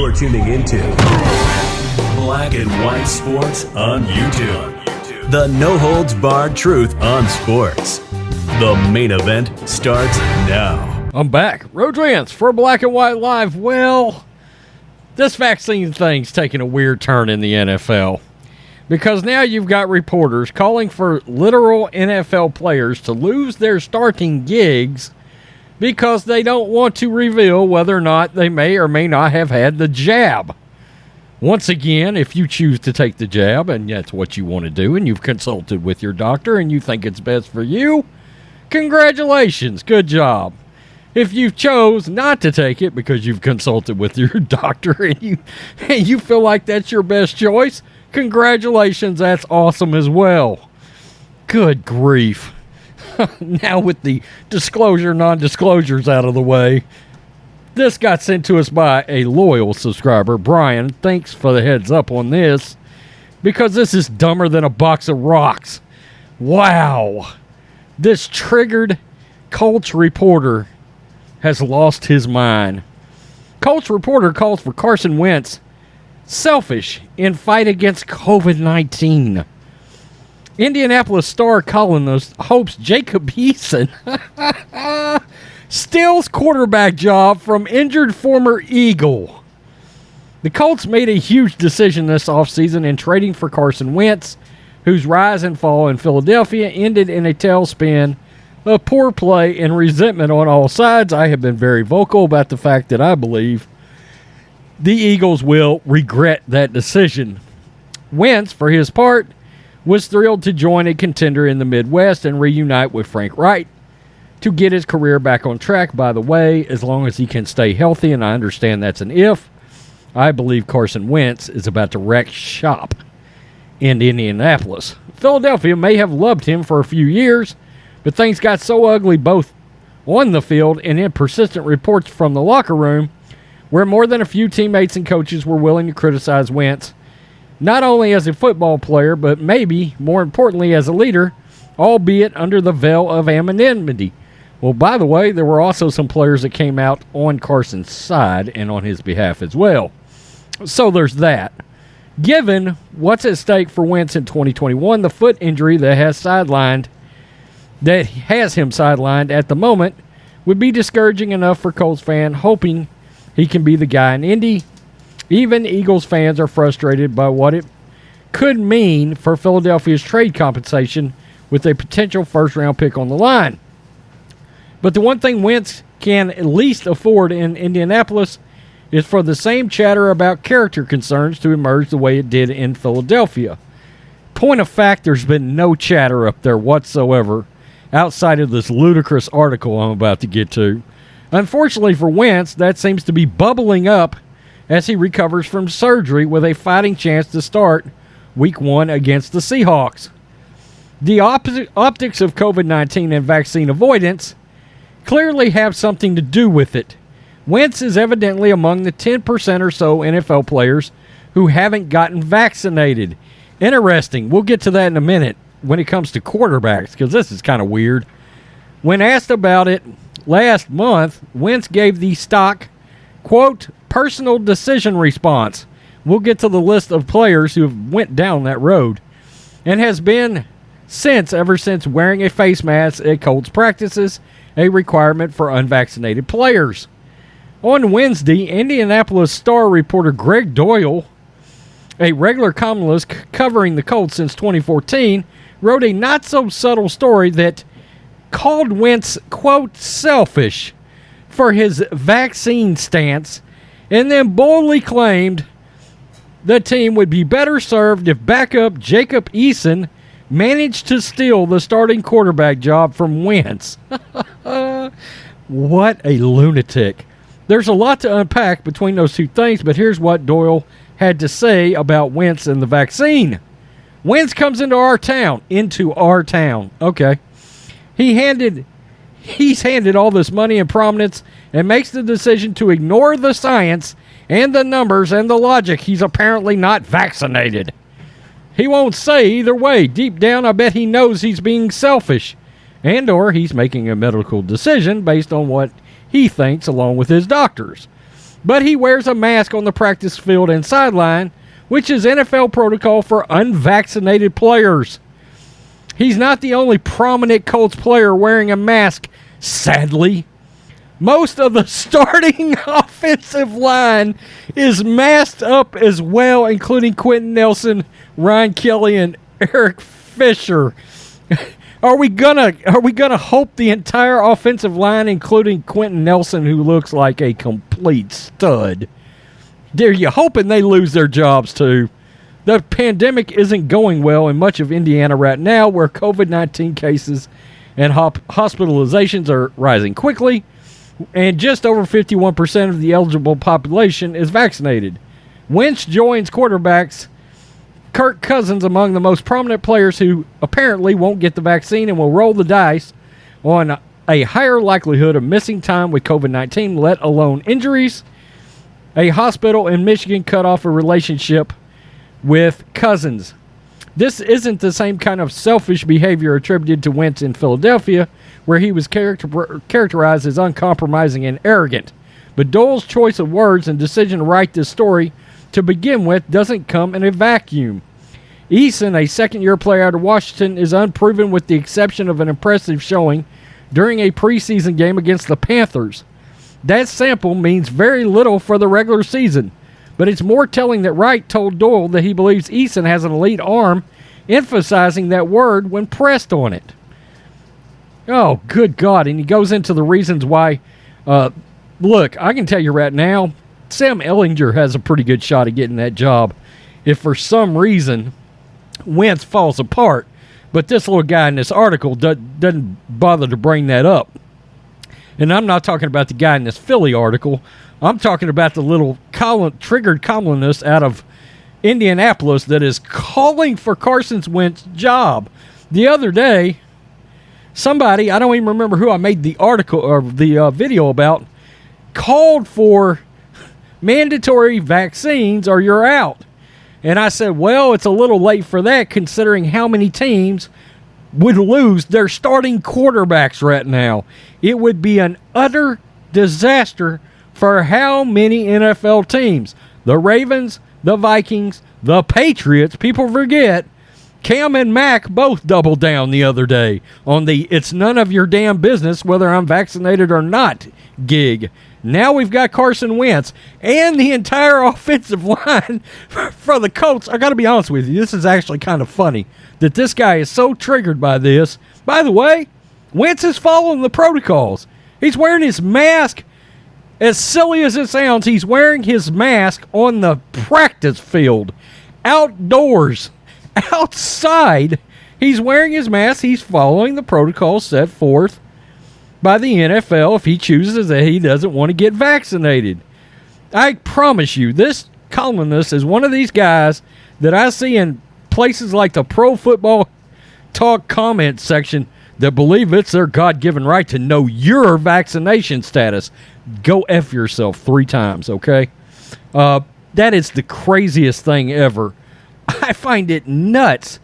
You're tuning into Black and White Sports on YouTube. The no-holds-barred truth on sports. The main event starts now. I'm back. Road Rants for Black and White Live. Well, this vaccine thing's taking a weird turn in the NFL. Because now you've got reporters calling for literal NFL players to lose their starting gigs because they don't want to reveal whether or not they may or may not have had the jab. Once again, if you choose to take the jab and that's what you want to do and you've consulted with your doctor and you think it's best for you, congratulations, good job. If you chose not to take it because you've consulted with your doctor and you feel like that's your best choice, congratulations, that's awesome as well. Good grief. Now with the disclosure, non-disclosures out of the way, this got sent to us by a loyal subscriber. Brian, thanks for the heads up on this, because this is dumber than a box of rocks. Wow. This triggered Colts reporter has lost his mind. Colts reporter calls for Carson Wentz selfish in fight against COVID-19. Indianapolis Star columnist hopes Jacob Eason steals quarterback job from injured former Eagle. The Colts made a huge decision this offseason in trading for Carson Wentz, whose rise and fall in Philadelphia ended in a tailspin of poor play and resentment on all sides. I have been very vocal about the fact that I believe the Eagles will regret that decision. Wentz, for his part, was thrilled to join a contender in the Midwest and reunite with Frank Wright to get his career back on track. By the way, as long as he can stay healthy, and I understand that's an if, I believe Carson Wentz is about to wreck shop in Indianapolis. Philadelphia may have loved him for a few years, but things got so ugly both on the field and in persistent reports from the locker room, where more than a few teammates and coaches were willing to criticize Wentz, not only as a football player, but maybe more importantly as a leader, albeit under the veil of anonymity. Well, by the way, there were also some players that came out on Carson's side and on his behalf as well. So there's that. Given what's at stake for Wentz in 2021, the foot injury that has him sidelined at the moment would be discouraging enough for Colts fans hoping he can be the guy in Indy. Even Eagles fans are frustrated by what it could mean for Philadelphia's trade compensation with a potential first-round pick on the line. But the one thing Wentz can at least afford in Indianapolis is for the same chatter about character concerns to emerge the way it did in Philadelphia. Point of fact, there's been no chatter up there whatsoever outside of this ludicrous article I'm about to get to. Unfortunately for Wentz, that seems to be bubbling up as he recovers from surgery with a fighting chance to start Week 1 against the Seahawks. The optics of COVID-19 and vaccine avoidance clearly have something to do with it. Wentz is evidently among the 10% or so NFL players who haven't gotten vaccinated. Interesting. We'll get to that in a minute when it comes to quarterbacks, because this is kind of weird. When asked about it last month, Wentz gave the stock, quote, personal decision response. We'll get to the list of players who have went down that road, and has been ever since wearing a face mask at Colts practices, a requirement for unvaccinated players. On Wednesday, Indianapolis Star reporter Greg Doyle, a regular columnist covering the Colts since 2014, wrote a not-so-subtle story that called Wentz, quote, selfish for his vaccine stance, and then boldly claimed the team would be better served if backup Jacob Eason managed to steal the starting quarterback job from Wentz. What a lunatic. There's a lot to unpack between those two things, but here's what Doyle had to say about Wentz and the vaccine. Wentz comes into our town. Okay. He's handed all this money and prominence and makes the decision to ignore the science and the numbers and the logic. He's apparently not vaccinated. He won't say either way. Deep down, I bet he knows he's being selfish, and or he's making a medical decision based on what he thinks along with his doctors. but he wears a mask on the practice field and sideline, which is NFL protocol for unvaccinated players. He's not the only prominent Colts player wearing a mask, sadly. Most of the starting offensive line is masked up as well, including Quentin Nelson, Ryan Kelly, and Eric Fisher. Are we gonna hope the entire offensive line, including Quentin Nelson, who looks like a complete stud? Are you hoping they lose their jobs too? The pandemic isn't going well in much of Indiana right now, where COVID-19 cases and hospitalizations are rising quickly, and just over 51% of the eligible population is vaccinated. Wentz joins quarterbacks Kirk Cousins among the most prominent players who apparently won't get the vaccine and will roll the dice on a higher likelihood of missing time with COVID-19, let alone injuries. A hospital in Michigan cut off a relationship with Cousins. This isn't the same kind of selfish behavior attributed to Wentz in Philadelphia, where he was characterized as uncompromising and arrogant. But Doyle's choice of words and decision to write this story to begin with doesn't come in a vacuum. Eason, a second-year player out of Washington, is unproven with the exception of an impressive showing during a preseason game against the Panthers. That sample means very little for the regular season, but it's more telling that Wright told Doyle that he believes Eason has an elite arm, emphasizing that word when pressed on it. Oh, good God. And he goes into the reasons why. Look, I can tell you right now, Sam Ehlinger has a pretty good shot at getting that job if for some reason Wentz falls apart. But this little guy in this article doesn't bother to bring that up. And I'm not talking about the guy in this Philly article. I'm talking about the little triggered columnist out of Indianapolis that is calling for Carson Wentz's job. The other day, somebody, I don't even remember who I made the article or the video about, called for mandatory vaccines or you're out. And I said, well, it's a little late for that considering how many teams would lose their starting quarterbacks right now. It would be an utter disaster for how many NFL teams? The Ravens, the Vikings, the Patriots. People forget Cam and Mac both doubled down the other day on the it's none of your damn business whether I'm vaccinated or not gig. Now we've got Carson Wentz and the entire offensive line for the Colts. I got to be honest with you, this is actually kind of funny that this guy is so triggered by this. By the way, Wentz is following the protocols. He's wearing his mask. As silly as it sounds, he's wearing his mask on the practice field, outdoors, outside. He's wearing his mask. He's following the protocols set forth by the NFL if he chooses that he doesn't want to get vaccinated. I promise you, this columnist is one of these guys that I see in places like the Pro Football Talk comment section that believe it's their God-given right to know your vaccination status. Go F yourself 3 times, okay? That is the craziest thing ever. I find it nuts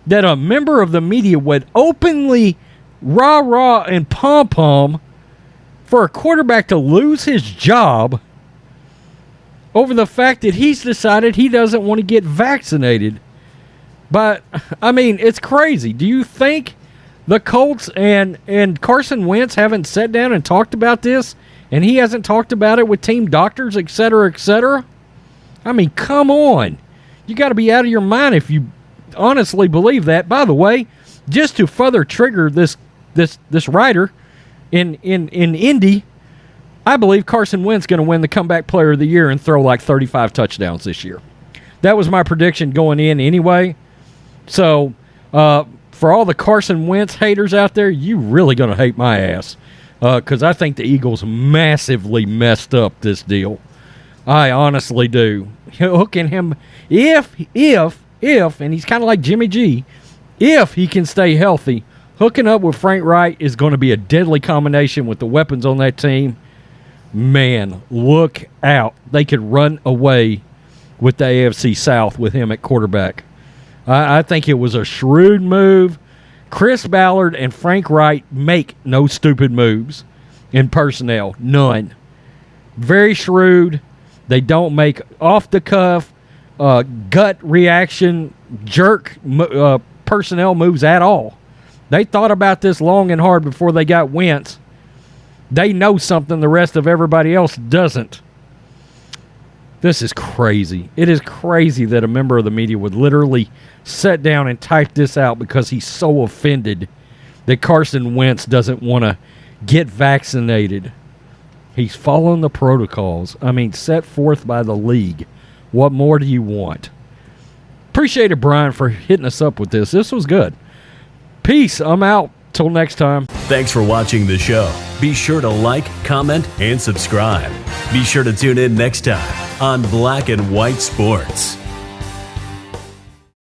that a member of the media would openly rah-rah and pom-pom for a quarterback to lose his job over the fact that he's decided he doesn't want to get vaccinated. But, I mean, it's crazy. Do you think the Colts and Carson Wentz haven't sat down and talked about this, and he hasn't talked about it with team doctors, et cetera, et cetera? I mean, come on. You got to be out of your mind if you honestly believe that. By the way, just to further trigger this writer in Indy, I believe Carson Wentz is going to win the Comeback Player of the Year and throw like 35 touchdowns this year. That was my prediction going in anyway. So, for all the Carson Wentz haters out there, you really going to hate my ass. Because I think the Eagles massively messed up this deal. I honestly do. Hooking him, if, and he's kind of like Jimmy G, if he can stay healthy, hooking up with Frank Wright is going to be a deadly combination with the weapons on that team. Man, look out. They could run away with the AFC South with him at quarterback. I think it was a shrewd move. Chris Ballard and Frank Wright make no stupid moves in personnel. None. Very shrewd. They don't make off-the-cuff, gut reaction, jerk personnel moves at all. They thought about this long and hard before they got Wentz. They know something the rest of everybody else doesn't. This is crazy. It is crazy that a member of the media would literally sit down and type this out because he's so offended that Carson Wentz doesn't want to get vaccinated. He's following the protocols. I mean, set forth by the league. What more do you want? Appreciate it, Brian, for hitting us up with this. This was good. Peace. I'm out. Till next time. Thanks for watching the show. Be sure to like, comment, and subscribe. Be sure to tune in next time on Black and White Sports.